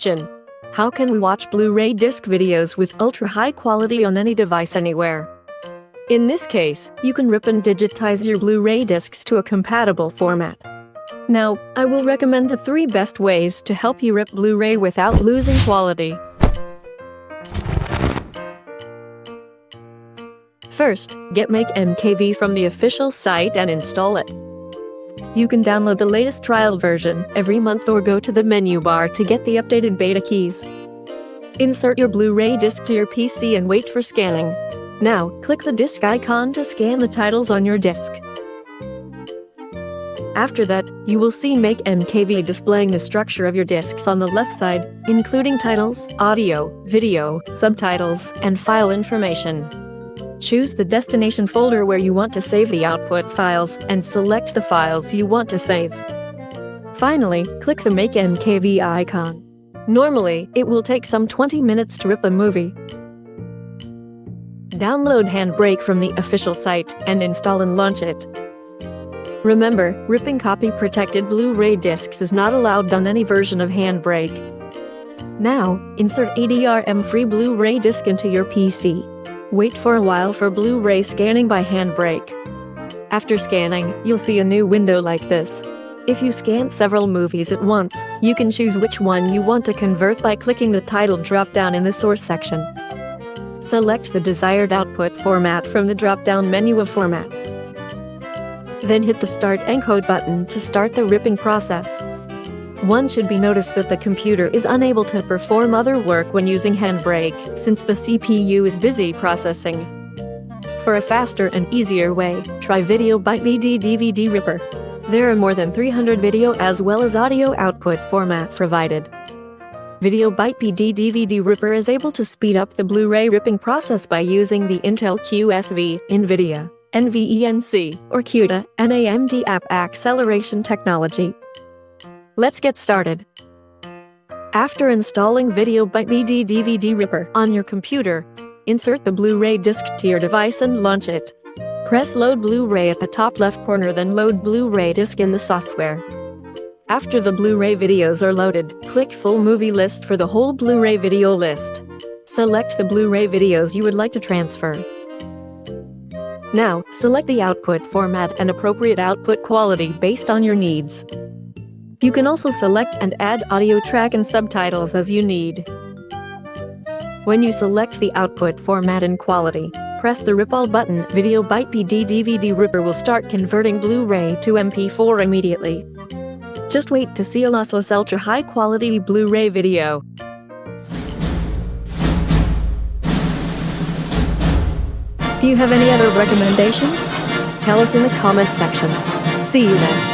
Question: how can we watch Blu-ray disc videos with ultra-high quality on any device anywhere? In this case, you can rip and digitize your Blu-ray discs to a compatible format. Now, I will recommend the 3 best ways to help you rip Blu-ray without losing quality. First, get MakeMKV from the official site and install it. You can download the latest trial version every month or go to the menu bar to get the updated beta keys. Insert your Blu-ray disc to your PC and wait for scanning. Now, click the disc icon to scan the titles on your disc. After that, you will see MakeMKV displaying the structure of your discs on the left side, including titles, audio, video, subtitles, and file information. Choose the destination folder where you want to save the output files and select the files you want to save. Finally, click the MakeMKV icon. Normally, it will take some 20 minutes to rip a movie. Download HandBrake from the official site and install and launch it. Remember, ripping copy-protected Blu-ray discs is not allowed on any version of HandBrake. Now, insert a DRM-free Blu-ray disc into your PC. Wait for a while for Blu-ray scanning by HandBrake. After scanning, you'll see a new window like this. If you scan several movies at once, you can choose which one you want to convert by clicking the title drop-down in the source section. Select the desired output format from the drop-down menu of Format. Then hit the Start Encode button to start the ripping process. One should be noticed that the computer is unable to perform other work when using HandBrake, since the CPU is busy processing. For a faster and easier way, try VideoByte BD-DVD Ripper. There are more than 300 video as well as audio output formats provided. VideoByte BD-DVD Ripper is able to speed up the Blu-ray ripping process by using the Intel QSV, NVIDIA, NVENC, or CUDA, and AMD app acceleration technology. Let's get started. After installing VideoByte BD-DVD Ripper on your computer, insert the Blu-ray disc to your device and launch it. Press Load Blu-ray at the top left corner, then Load Blu-ray disc in the software. After the Blu-ray videos are loaded, click Full Movie List for the whole Blu-ray video list. Select the Blu-ray videos you would like to transfer. Now, select the output format and appropriate output quality based on your needs. You can also select and add audio track and subtitles as you need. When you select the output format and quality, press the Rip All button. VideoByte BD-DVD Ripper will start converting Blu-ray to MP4 immediately. Just wait to see a lossless ultra-high-quality Blu-ray video. Do you have any other recommendations? Tell us in the comment section. See you then.